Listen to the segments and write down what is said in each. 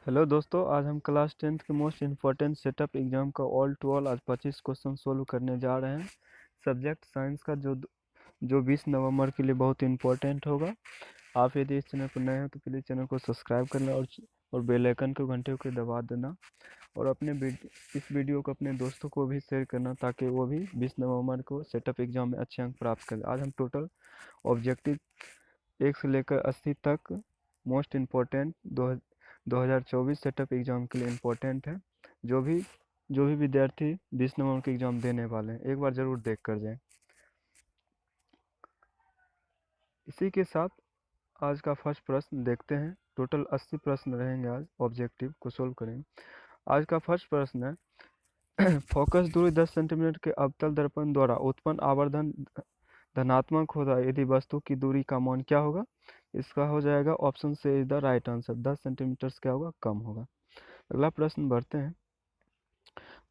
Hello दोस्तों, आज हम क्लास 10th के मोस्ट इम्पोर्टेंट सेटअप एग्जाम का ऑल टू ऑल आज 25 क्वेश्चन सोल्व करने जा रहे हैं। सब्जेक्ट साइंस का जो 20 नवंबर के लिए बहुत इम्पोर्टेंट होगा। आप यदि इस चैनल पर नए हैं तो प्लीज़ चैनल को सब्सक्राइब करना और बेल आइकन को घंटे को दबा देना। और इस वीडियो को अपने दोस्तों को भी शेयर करना ताकि वो भी 20 नवंबर को सेटअप एग्जाम में अच्छे अंक प्राप्त करें। आज हम टोटल ऑब्जेक्टिव 1 से लेकर 80 तक मोस्ट इम्पोर्टेंट 2024 सेटअप एग्ज़ाम के लिए इम्पोर्टेंट है। जो भी जो भी विद्यार्थी 20 नवंबर के एग्ज़ाम देने वाले हैं, एक बार ज़रूर देख कर जाएं। इसी के साथ आज का फर्स्ट प्रश्न देखते हैं। टोटल 80 प्रश्न रहेंगे, आज ऑब्जेक्टिव को सोल्व करेंगे। आज का फर्स्ट प्रश्न है फोकस दूरी 10 सेंटीमीटर के अवतल दर्पण द्वारा उत्पन्न आवर्धन धनात्मक होता है यदि वस्तु की दूरी का मान क्या होगा। इसका हो जाएगा ऑप्शन से is the right answer. 10 centimetre क्या होगा, कम होगा। अगला प्रश्न बढ़ते हैं।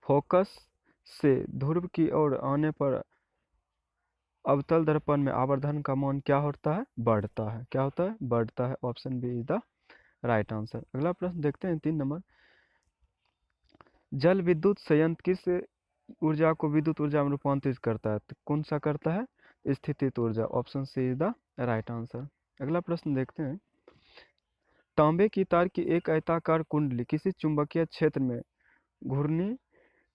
फोकस से ध्रुव की ओर आने पर अवतल दर्पण में आवर्धन का मान क्या होता है, बढ़ता है। क्या होता है, बढ़ता है। Option B is the right answer. अगला प्रश्न देखते हैं 3 नंबर। जल विद्युत संयंत्र किस ऊर्जा को विद्युत ऊर्जा में रूपांतरित करता है, तो कौन सा करता है, स्थितिज ऊर्जा। Option C is the right answer. अगला प्रश्न देखते हैं। तांबे की तार की एक आयताकार कुंडली किसी चुंबकीय क्षेत्र में घूर्णी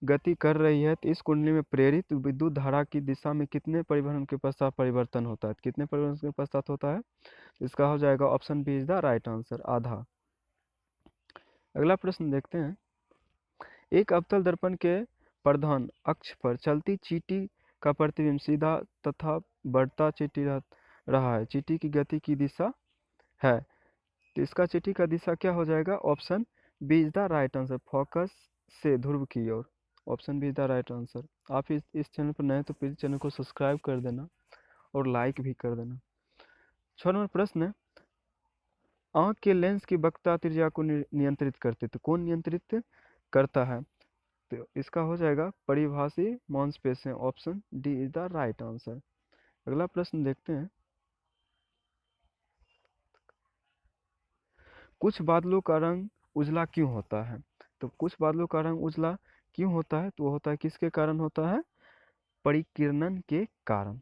गति कर रही है तो इस कुंडली में प्रेरित विद्युत धारा की दिशा में कितने परिवहन के पश्चात परिवर्तन होता है। कितने परिवहन के पश्चात होता है, इसका हो जाएगा option B is the right answer, आधा। अगला प्रश्न देखते हैं। एक अवतल दर्पण के प्रधान अक्ष पर चलती चींटी का प्रतिबिंब सीधा तथा बढ़ता चींटी रहा है। चींटी की गति की दिशा है, तो इसका चींटी का दिशा क्या हो जाएगा, option B is the right answer, focus से ध्रुव की ओर। Option B is the right answer. आप इस चैनल पर नए तो प्लीज चैनल को सब्सक्राइब कर देना और लाइक भी कर देना। 6 नंबर प्रश्न है। आंख के लेंस की वक्रता त्रिज्या को नियंत्रित करते, तो कौन नियंत्रित करता है, तो इसका हो जाएगा परिभाषी मांसपेशियां। Option D is the right answer. अगला प्रश्न देखते हैं। कुछ बादलों का रंग उजला क्यों होता है, तो कुछ बादलों का रंग उजला क्यों होता है, तो वो होता है किसके कारण होता है, परिकिरणन के कारण।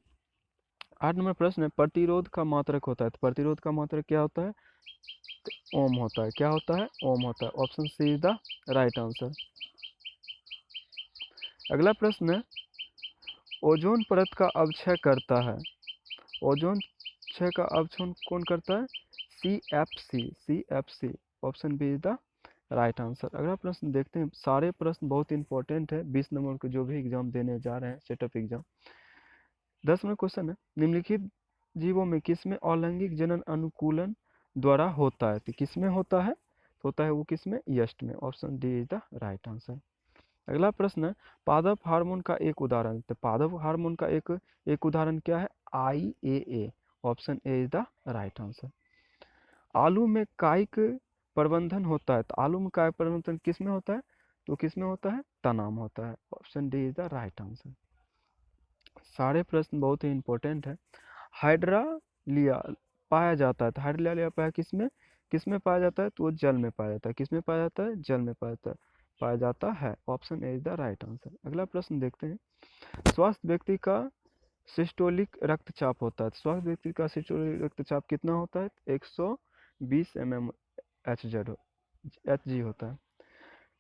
8 नंबर प्रश्न है। प्रतिरोध का मात्रक होता है, तो प्रतिरोध का मात्रक क्या होता है, तो ओम होता है। क्या होता है, ओम होता है। Option C is the right answer. अगला प्रश्न है। ओजोन परत का अवक्षय करता है, ओजोन क्षय का अवक्षय कौन करता है, C F C. Option B is the right answer. अगला प्रश्न देखते हैं। सारे प्रश्न बहुत इंपॉर्टेंट है 20 नंबर के जो भी एग्जाम देने जा रहे हैं सेटअप एग्जाम। 10 नंबर क्वेश्चन है। निम्नलिखित जीवों में किसमें अलैंगिक जनन अनुकूलन द्वारा होता है, तो किसमें होता है, तो होता है वो किसमें, यष्ट में। Option D is the right answer. अगला प्रश्न है। पादप हार्मोन का एक उदाहरण, तो पादप हार्मोन का एक उदाहरण क्या है, IAA। Option A is the right answer. आलू में कायिक प्रबंधन होता है, तो आलू में कायिक प्रबंधन किसमें होता है, तो किसमें होता है, तना में होता है। Option D is the right answer. सारे प्रश्न बहुत ही इंपॉर्टेंट है। हाइड्रालिया पाया जाता है, तो हाइड्रालिया पाया किसमें, किसमें पाया जाता है, तो वो जल में पाया जाता है। किसमें पाया जाता है, जल में पाया जाता है। Option A is the right answer. अगला प्रश्न देखते हैं। स्वस्थ व्यक्ति का सिस्टोलिक रक्तचाप होता है, तो स्वस्थ व्यक्ति का सिस्टोलिक रक्तचाप कितना होता है, 120 mmHg होता है।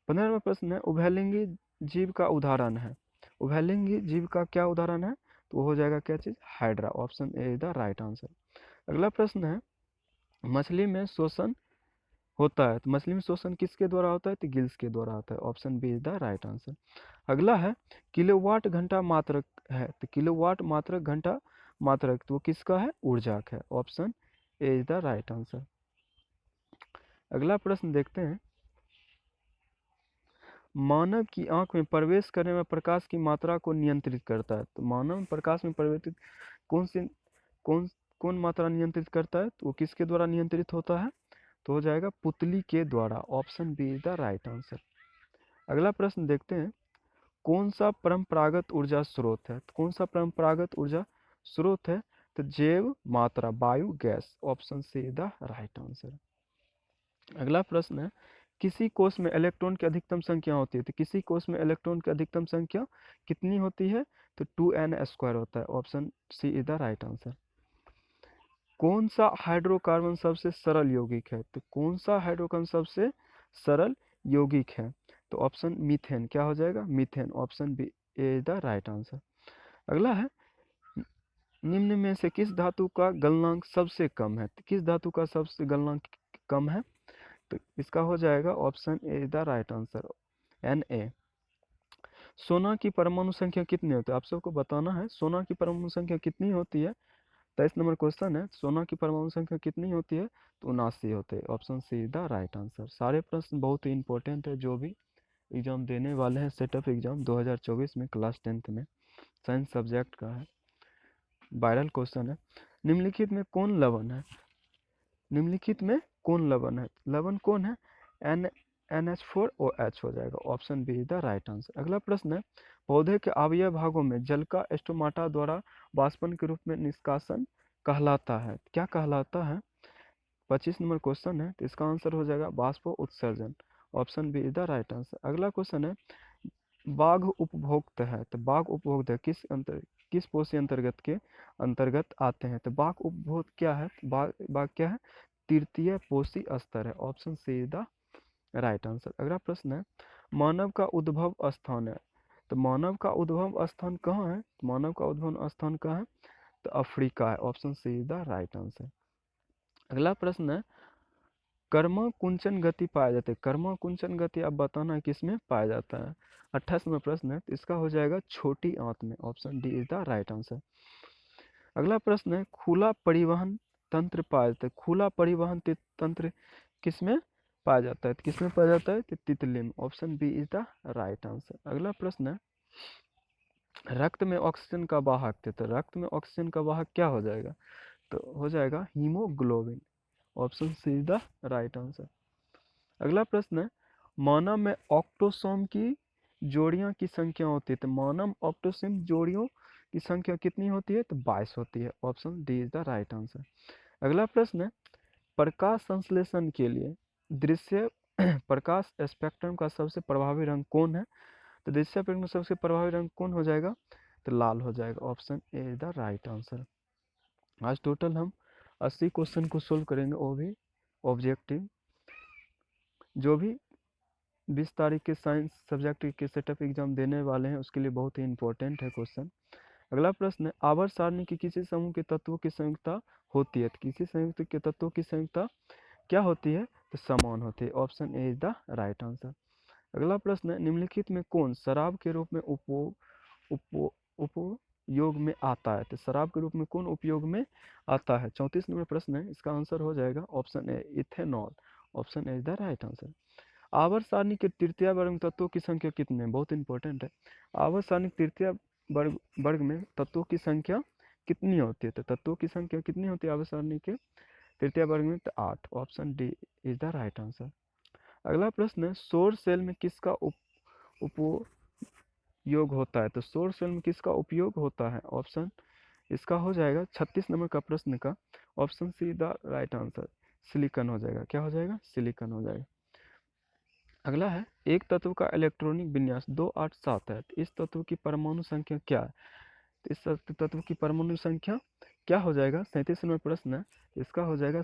15वां प्रश्न है। उभयलिंगी जीव का उदाहरण है, उभयलिंगी जीव का क्या उदाहरण है, तो वो हो जाएगा क्या चीज, hydra. Option A is the right answer. अगला प्रश्न है। मछली में शोषण होता है, तो मछली में शोषण किसके द्वारा होता है, तो गिल्स के द्वारा होता है। Option B is the right answer. अगला है। किलोवाट घंटा मात्रक है, तो किलोवाट मात्रक घंटा मात्रक, तो वो किसका है, ऊर्जाक है। Option A is the right answer. अगला प्रश्न देखते हैं। मानव की आंख में प्रवेश करने में प्रकाश की मात्रा को नियंत्रित करता है, तो मानव प्रकाश में प्रवेशित कौन सी कौन कौन मात्रा नियंत्रित करता है, तो वो किसके द्वारा नियंत्रित होता है, तो हो जाएगा पुतली के द्वारा। Option B is the right answer. अगला प्रश्न देखते हैं। कौन सा परंपरागत ऊर्जा स्रोत है, तो कौन सा परंपरागत ऊर्जा स्रोत है, तो जैव bio gas. Option C is the right answer. अगला प्रश्न है। किसी कोष में इलेक्ट्रॉन की अधिकतम संख्या होती है, तो किसी कोष में इलेक्ट्रॉन की अधिकतम संख्या कितनी होती है? तो 2n² होता है। Option C is the right answer. कौन सा हाइड्रोकार्बन सबसे सरल यौगिक है? तो कौन सा हाइड्रोकार्बन सबसे सरल यौगिक है? तो ऑप्शन मीथेन। क्या हो जाएगा? Methane. Option B is the right answer. अगला है, निम्न में से किस धातु का गलनांक सबसे कम है? तो किस धातु का सबसे गलनांक कम है? तो इसका हो जाएगा option A is the right answer, Na। सोना की परमाणु संख्या कितनी होती है? आप सबको बताना है सोना की परमाणु संख्या कितनी होती है। 23 नंबर क्वेश्चन है, सोना की परमाणु संख्या कितनी होती है? तो 79 होते हैं। Option C is the right answer. सारे प्रश्न बहुत ही इंपॉर्टेंट है, जो भी एग्जाम देने वाले हैं सेटअप एग्जाम 2024 में क्लास 10th में साइंस सब्जेक्ट का है, वायरल क्वेश्चन है। निम्नलिखित में कौन लवण है? निम्नलिखित में कौन लवण है? लवण कौन है? NH4OH हो जाएगा। Option B is the right answer. अगला प्रश्न है, पौधे के अवयव भागों में जल का स्टोमाटा द्वारा वाष्पन के रूप में निष्कासन कहलाता है। क्या कहलाता है? 25 नंबर क्वेश्चन है, तो इसका आंसर हो जाएगा वाष्प उत्सर्जन। Option B is the right answer. अगला क्वेश्चन है, बाघ उपभोक्त है, तो बाघ उपभोक्त है किस पोषी अंतर्गत के अंतर्गत आते हैं? तो बाघ उपभोक्त क्या है? बाघ क्या है? तृतीय पोषी स्तर है। Option C is the right answer. अगला प्रश्न है, मानव का उद्भव स्थान है, तो मानव का उद्भव स्थान कहाँ है? मानव का उद्भव स्थान कहाँ है? तो अफ्रीका है। Option C is the right answer. अगला प्रश्न है, कर्मा कुंचन गति पाया जाता है। कर्मा कुंचन गति आप बताना है किसमें पाया जाता है? 28 में प्रश्न है, तो इसका हो जाएगा छोटी आंत में। Option D is the right answer. अगला प्रश्न है, खुला परिवहन तंत्र पाया जाता है। खुला परिवहन तंत्र किसमें पाया जाता है? तो किसमें पाया जाता है? तो तितली में। Option B is the right answer. अगला प्रश्न है, रक्त में ऑक्सीजन का वाहक थे, तो रक्त में ऑक्सीजन का वाहक क्या हो जाएगा? तो हो जाएगा haemoglobin. Option C is the right answer. अगला प्रश्न है, मानव में ऑक्टोसोम की जोड़ियों की संख्या होती है, तो मानव ऑक्टोसोम जोड़ियों की संख्या कितनी होती है? तो 22 होती है। Option D is the right answer. अगला प्रश्न है, प्रकाश संश्लेषण के लिए दृश्य प्रकाश स्पेक्ट्रम का सबसे प्रभावी रंग कौन है? तो दृश्य स्पेक्ट्रम का सबसे प्रभावी रंग कौन हो जाएगा? तो लाल हो जाएगा। Option A is the right answer. आज टोटल हम 80 क्वेश्चन को सोल्व करेंगे, वो भी ऑब्जेक्टिव। जो भी 20 तारीख के साइंस सब्जेक्ट के सेटअप एग्जाम देने वाले हैं उसके लिए बहुत ही इंपॉर्टेंट है क्वेश्चन। अगला प्रश्न है, आवर्त सारणी की किसी समूह के तत्वों की संयुक्ता होती है, तो किसी संयुक्त के तत्वों की संयुक्ता क्या होती है? तो समान होती है। Option A is the right answer. अगला प्रश्न है, निम्नलिखित में कौन शराब के रूप में उपयोग में आता है? तो शराब के रूप में कौन उपयोग में आता है? 34 नंबर प्रश्न है, इसका आंसर हो जाएगा option A ethanol. Option A is the right answer. आवर्त सारणी के तृतीय वर्ग में तत्वों की संख्या कितने हैं? बहुत इंपॉर्टेंट है। आवर्त सारणी के तृतीय वर्ग में तत्वों की संख्या कितनी होती है? तो तत्वों की संख्या कितनी होती है आवर्त सारणी के तृतीय वर्ग में? तो 8। Option D is the right answer. अगला प्रश्न है, सौर सेल में किसका उपयोग होता है? तो सौर सेल में किसका उपयोग होता है? ऑप्शन इसका हो जाएगा 36 नंबर का प्रश्न का option see the right answer, silicon हो जाएगा। क्या हो जाएगा? सिलिकॉन हो जाएगा। अगला है, एक तत्व का इलेक्ट्रॉनिक विन्यास 287 है, तो इस तत्व की परमाणु संख्या क्या है? तो इस तत्व की परमाणु संख्या क्या हो जाएगा? 37 नंबर प्रश्न है, इसका हो जाएगा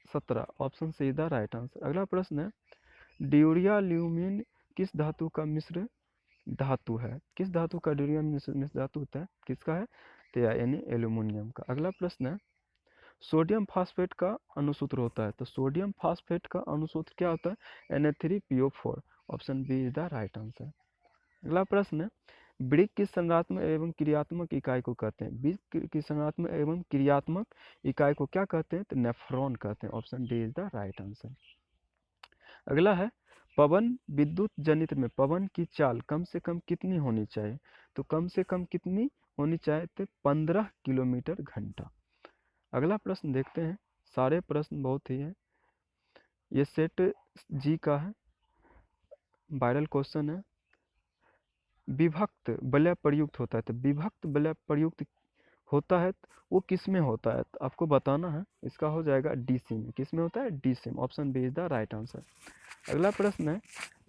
17। Option see the right answer. अगला प्रश्न है, ड्यूरिया ल्यूमिन किस धातु का मिश्र धातु है? किस धातु का ड्यूरिया मिश्र धातु होता है? किसका है? तो यानी एल्यूमिनियम का। अगला प्रश्न है, सोडियम फास्फेट का अनुसूत्र होता है, तो सोडियम फास्फेट का अनुसूत्र क्या होता है? Na3PO4। Option B is the right answer. अगला प्रश्न है, वृक्क की संरचनात्मक एवं क्रियात्मक इकाई को कहते हैं? वृक्क की संरचनात्मक एवं क्रियात्मक इकाई को क्या कहते हैं? तो नेफ्रॉन कहते हैं। Option D is the right answer. अगला है, पवन विद्युत जनित्र में पवन की चाल कम से कम कितनी होनी चाहिए? तो कम से कम कितनी होनी चाहिए? तो 15 किलोमीटर घंटा। अगला प्रश्न देखते हैं, सारे प्रश्न बहुत ही हैं, ये सेट जी का है, वायरल क्वेश्चन है। विभक्त वलय प्रयुक्त होता है, तो विभक्त वलय प्रयुक्त होता है वो किस में होता है, तो आपको बताना है। इसका हो जाएगा डीसी में। किस में होता है? डीसी में। Option B is the right answer. अगला प्रश्न है,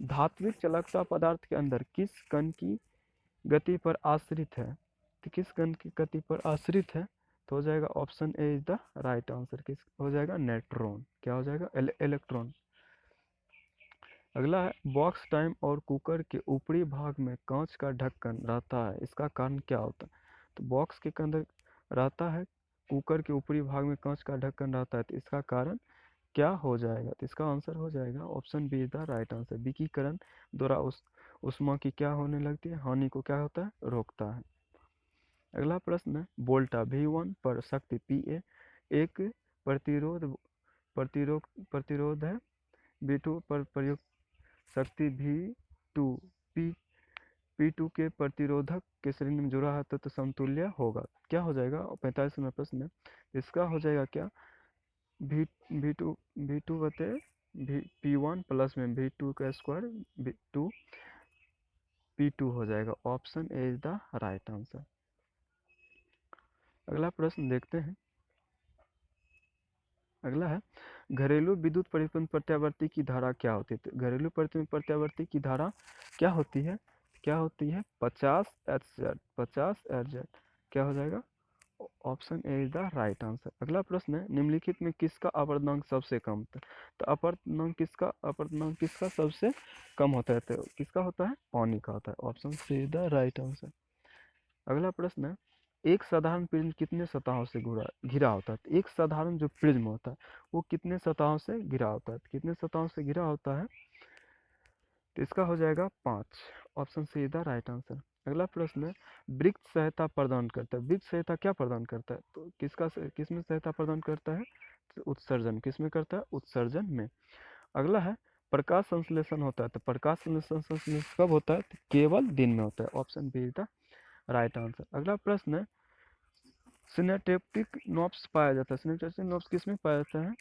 धात्विक चलकता पदार्थ के अंदर किस कण की गति पर आश्रित है? तो किस कण की गति पर आश्रित है? तो हो जाएगा option A is the right answer. किस हो जाएगा? न्यूट्रॉन। क्या हो जाएगा? इलेक्ट्रॉन। अगला है, बॉक्स टाइम और कुकर के ऊपरी भाग में कांच का ढक्कन रहता है, इसका कारण क्या होता है? तो बॉक्स के अंदर रहता है, कुकर के ऊपरी भाग में कांच का ढक्कन रहता है, तो इसका कारण क्या हो जाएगा? तो इसका आंसर हो जाएगा option B is the right answer. विकिकरण द्वारा उस उष्मा की क्या होने लगती है? हानि को क्या होता है? रोकता है। अगला प्रश्न है, वोल्टा V1 पर शक्ति Pa एक प्रतिरोध प्रतिरोध प्रतिरोध है, V2 पर प्रयुक्त शक्ति V2 P P2 के प्रतिरोधक के श्रेणी में जुड़ा है तो समतुल्य होगा। क्या हो जाएगा? 45 नंबर प्रश्न है। इसका हो जाएगा क्या? V V2 V2 बटे P1 प्लस में V2 का स्क्वायर V2 P2 हो जाएगा। Option A is the right answer. अगला प्रश्न देखते हैं। अगला है, घरेलू विद्युत परिपथ प्रत्यावर्ती की धारा क्या होती है? तो घरेलू प्रत्यावर्ती की धारा क्या होती है? क्या होती है? 50 Hz। 50 Hz। क्या हो जाएगा? Option A is the right answer. अगला प्रश्न है, निम्नलिखित में किसका अपवर्तनांक सबसे कम था? तो अपवर्तनांक किसका सबसे कम होता है? तो किसका होता है? पानी का होता है। Option C is the right answer. अगला प्रश्न है, एक साधारण प्रिज्म कितने सतहों से घिरा होता है? तो एक साधारण जो प्रिज्म होता है वो कितने सतहों से घिरा होता है? तो कितने सतहों से घिरा होता है? तो इसका हो जाएगा 5। Option C is the right answer. अगला प्रश्न है, वृक्क सहायता प्रदान करता है। वृक्क सहायता क्या प्रदान करता है? तो किसमें सहायता प्रदान करता है? तो उत्सर्जन। किसमें करता है? उत्सर्जन में। अगला है, प्रकाश संश्लेषण होता है। तो प्रकाश संश्लेषण कब होता है? तो केवल दिन में होता है। Option B is the right answer. अगला प्रश्न है, सिनेप्टिक नॉब्स पाया जाता है। सिनेप्टिक नॉब्स किस में पाया जाता है?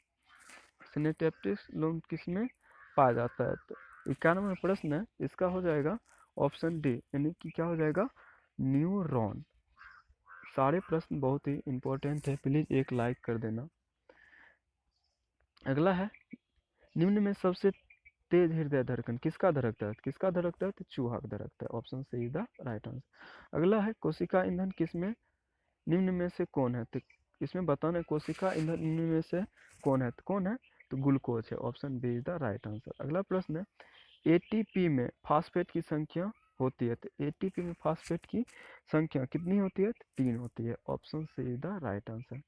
सिनेप्टिक नॉब्स किस में पाया जाता है? तो 91 प्रश्न है, इसका हो जाएगा ऑप्शन डी, यानी कि क्या हो जाएगा? न्यूरॉन। सारे प्रश्न बहुत ही इंपॉर्टेंट है, प्लीज एक लाइक कर देना। अगला है, निम्न में सबसे तेज हृदय धड़कन किसका धड़कता है? किसका धड़कता है? तो चूहा का धड़कता है। Option C is the right answer. अगला है, कोशिका ईंधन किसमें निम्न में से कौन है? तो इसमें बताना है, कोशिका ईंधन निम्न में से कौन है? तो कौन है? तो ग्लूकोज है। Option B is the right answer. अगला प्रश्न है, एटीपी में फास्फेट की संख्या होती है। तो एटीपी में फास्फेट की संख्या कितनी होती है? तो 3 होती है। Option C is the right answer.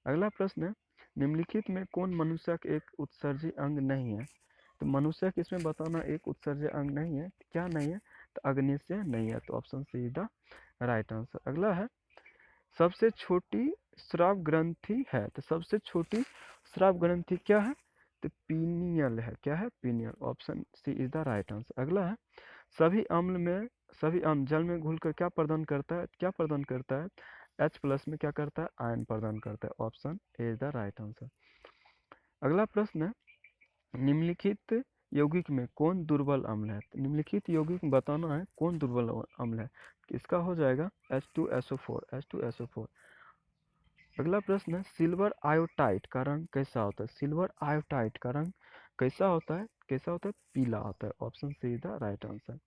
अगला प्रश्न है, निम्नलिखित में कौन मनुष्य का एक उत्सर्जी अंग नहीं है? तो मनुष्य का इसमें बताना एक उत्सर्जी अंग नहीं है। क्या नहीं है? तो अग्न्याशय नहीं है। तो option C is the right answer. अगला है, सबसे छोटी स्राव ग्रंथि है। तो सबसे छोटी स्राव ग्रंथि क्या है? तो पीनियल है। क्या है? Pineal. Option C is the right answer. अगला है, सभी अम्ल जल में घुलकर क्या प्रदान करता है? क्या प्रदान करता है? H प्लस में क्या करता है? आयन प्रदान करता है। Option A is the right answer. अगला प्रश्न है, निम्नलिखित यौगिक में कौन दुर्बल अम्ल है? तो निम्नलिखित यौगिक में बताना है कौन दुर्बल अम्ल है। इसका हो जाएगा H2SO4। H2SO4। अगला प्रश्न है, सिल्वर आयोटाइड का रंग कैसा होता है? सिल्वर आयोटाइड का रंग कैसा होता है? कैसा होता है? पीला होता है। Option C is the right answer.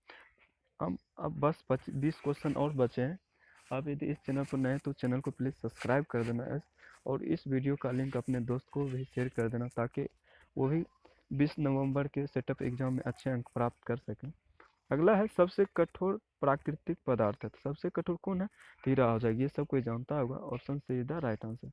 अब बस 20 क्वेश्चन और बचे हैं। आप यदि इस चैनल पर नए तो चैनल को प्लीज़ सब्सक्राइब कर देना और इस वीडियो का लिंक अपने दोस्त को भी शेयर कर देना, ताकि वो भी 20 नवंबर के सेटअप एग्जाम में अच्छे अंक प्राप्त कर सकें। अगला है, सबसे कठोर प्राकृतिक पदार्थ है। तो सबसे कठोर कौन है? हीरा हो जाएगी। ये सब कोई जानता होगा। Option C is the right answer.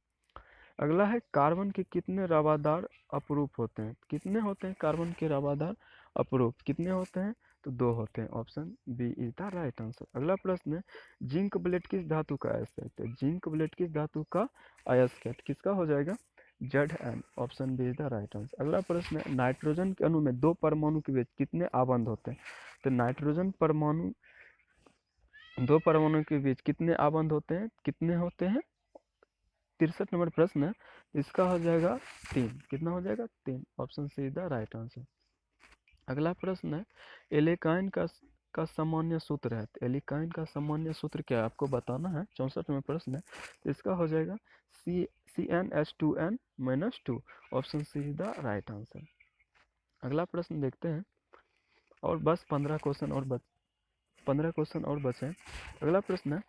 अगला है, कार्बन के कितने रवादार अपरूप होते हैं? कितने होते हैं कार्बन के रवादार अपरूप? कितने होते हैं? तो 2 होते हैं। Option B is the right answer. अगला प्रश्न है, जिंक ब्लेड किस धातु का अयस्क है? तो जिंक ब्लेड किस धातु का अयस्क है? किसका हो जाएगा? Zn। Option B is the right answer. अगला प्रश्न है, नाइट्रोजन के अणु में 2 परमाणु के बीच कितने आबंध होते हैं? तो नाइट्रोजन परमाणु 2 परमाणु के बीच कितने आबंध होते हैं? कितने होते हैं? 63 नंबर प्रश्न है, इसका हो जाएगा 3। कितना हो जाएगा? 3। Option C is the right answer. अगला प्रश्न है, एल्केन का सामान्य सूत्र है, तो एल्काइन का सामान्य सूत्र क्या है आपको बताना है, 64 में प्रश्न है। तो इसका हो जाएगा CnH2n-2। Option C is the right answer. अगला प्रश्न देखते हैं, और बस 15 क्वेश्चन और बचे। अगला प्रश्न है,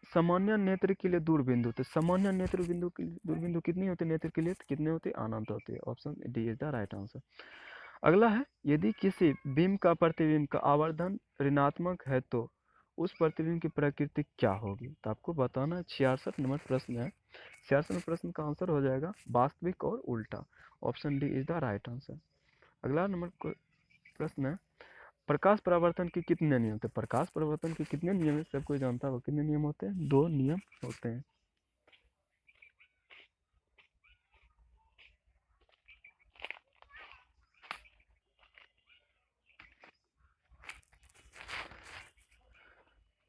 सामान्य नेत्र के लिए दूरबिंदु, तो सामान्य दूरबिंदु कितनी होती है नेत्र के लिए, तो कितने होते हैं, अनंत होते हैं। Option D is the right answer. अगला है, यदि किसी बिंब का प्रतिबिंब का आवर्धन ऋणात्मक है तो उस प्रतिबिंब की प्रकृति क्या होगी, तो आपको बताना है। 66 नंबर प्रश्न है। 66 प्रश्न का आंसर हो जाएगा वास्तविक और उल्टा। Option D is the right answer. अगला नंबर प्रश्न है, प्रकाश परावर्तन के कितने नियम थे, प्रकाश परावर्तन के कितने नियम है, सब कोई जानता है, कितने नियम होते हैं, 2 नियम होते हैं।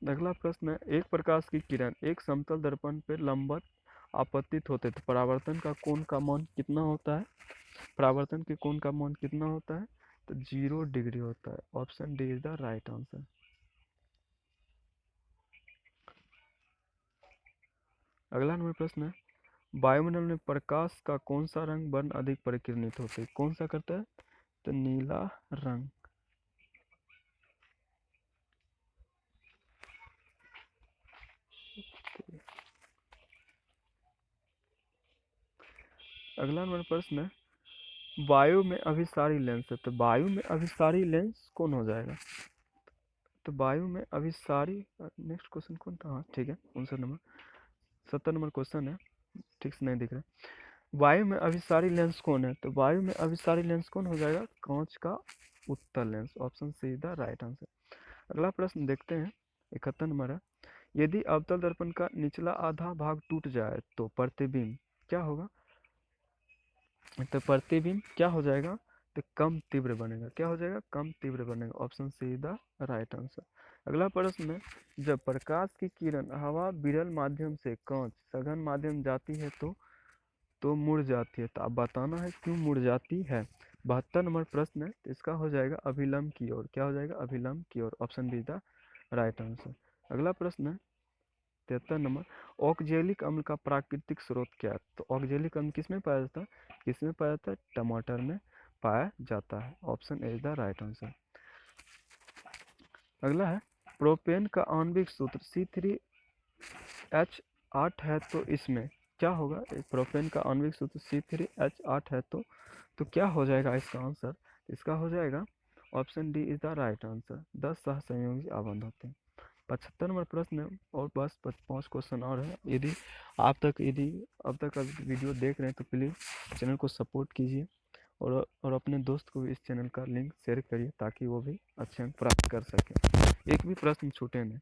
अगला प्रश्न है, एक प्रकाश की किरण एक समतल दर्पण पर लंबवत आपतित होते थे, परावर्तन का कोण का मान कितना होता है, परावर्तन के कोण का मान कितना होता है, तो 0 डिग्री होता है। Option D is the right answer. अगला नंबर प्रश्न है, वायुमंडल में प्रकाश का कौन सा रंग वर्ण अधिक परिकिरणित होता है, कौन सा करता है, तो नीला रंग। अगला नंबर प्रश्न है, वायु में अभिसारी लेंस है, तो वायु में अभिसारी लेंस कौन हो जाएगा, तो वायु में अभिसारी, नेक्स्ट क्वेश्चन कौन था, हाँ ठीक है 70 नंबर क्वेश्चन है, ठीक से नहीं दिख रहा है। वायु में अभिसारी लेंस कौन है, तो वायु में अभिसारी लेंस कौन हो जाएगा, कांच का उत्तल lens. Option C is the right answer. अगला प्रश्न देखते हैं, 71 नंबर है, यदि अवतल दर्पण का निचला आधा भाग टूट जाए तो प्रतिबिंब क्या होगा, तो प्रतिबिंब क्या हो जाएगा, तो कम तीव्र बनेगा, क्या हो जाएगा, कम तीव्र बनेगा। Option see the right answer. अगला प्रश्न है, जब प्रकाश की किरण हवा विरल माध्यम से कांच सघन माध्यम जाती है तो मुड़ जाती है, तो आप बताना है क्यों मुड़ जाती है। 72 नंबर प्रश्न है, तो इसका हो जाएगा अभिलंब की ओर, क्या हो जाएगा, अभिलंब की ओर। Option B the right answer. अगला प्रश्न है 73 नंबर, ऑक्जेलिक अम्ल का प्राकृतिक स्रोत क्या है, तो ऑक्जेलिक अम्ल किसमें पाया जाता है, किसमें पाया जाता है, टमाटर में पाया जाता है। Option A is the right answer. अगला है, प्रोपेन का आणविक सूत्र C3H8 है तो इसमें क्या होगा, प्रोपेन का आणविक सूत्र C3H8 है तो क्या हो जाएगा इसका आंसर, इसका हो जाएगा option D is the right answer. 10 सहसंयोगी आबंध होते हैं। 75 नंबर प्रश्न है, और बस 5 क्वेश्चन और है। यदि अब तक वीडियो देख रहे हैं तो प्लीज़ चैनल को सपोर्ट कीजिए, और अपने दोस्त को भी इस चैनल का लिंक शेयर करिए ताकि वो भी अच्छे अंक प्राप्त कर सके, एक भी प्रश्न छूटे नहीं।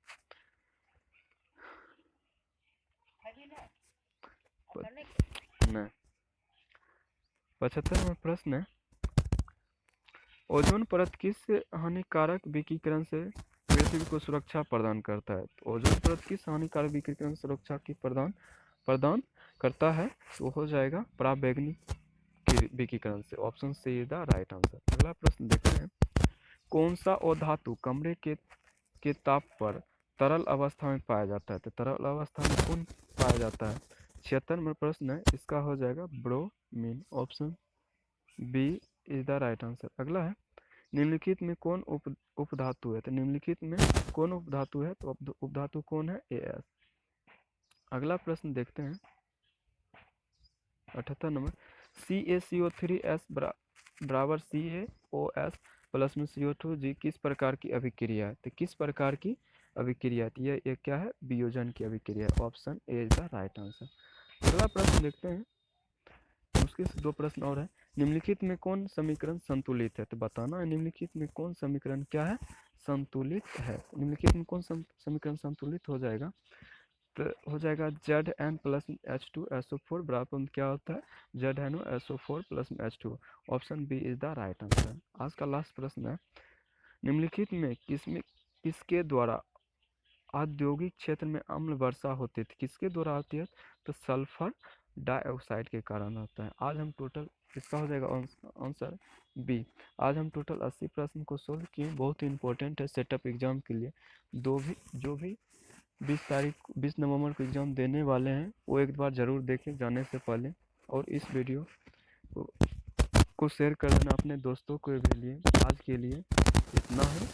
75 नंबर प्रश्न है, ओजोन परत किस हानिकारक विकिरण से पृथ्वी को सुरक्षा प्रदान करता है, तो ओजोन परत किस हानिकारक विकिरण सुरक्षा की प्रदान करता है, तो हो जाएगा पराबैंगनी विकिरण से। Option C is the right answer. अगला प्रश्न देखते हैं, कौन सा अधातु कमरे के ताप पर तरल अवस्था में पाया जाता है, तो तरल अवस्था में कौन पाया जाता है। 76 नंबर प्रश्न है, इसका हो जाएगा bromine. Option B is the right answer. अगला है, निम्नलिखित में कौन उपधातु है, तो निम्नलिखित में कौन उपधातु है, तो उपधातु कौन है, AS। अगला प्रश्न देखते हैं 78 नंबर, CaCO3S बराबर CaOS प्लस में CO2 जी किस प्रकार की अभिक्रिया है, तो किस प्रकार की अभिक्रिया है, ये क्या है, वियोजन की अभिक्रिया है। Option A is the right answer. अगला प्रश्न देखते हैं, मुश्किल से 2 प्रश्न और है, निम्नलिखित में कौन समीकरण संतुलित है, तो बताना है निम्नलिखित में कौन समीकरण क्या है, संतुलित है। निम्नलिखित में कौन समीकरण संतुलित हो जाएगा, तो हो जाएगा Zn प्लस H2SO4 बराबर क्या होता है, ZnOSO4 plus H2। Option B is the right answer. आज का लास्ट प्रश्न है, निम्नलिखित में किसके द्वारा औद्योगिक क्षेत्र में अम्ल वर्षा होती थी, किसके द्वारा होती है, तो सल्फर डाइऑक्साइड के कारण होता है। आज हम टोटल इसका हो जाएगा आंसर बी। आज हम टोटल 80 प्रश्न को सोल्व किए, बहुत ही इंपॉर्टेंट है सेटअप एग्जाम के लिए। जो भी 20 नवंबर को एग्ज़ाम देने वाले हैं वो एक बार ज़रूर देखें जाने से पहले, और इस वीडियो को शेयर कर देना अपने दोस्तों के भी लिए। आज के लिए इतना ही।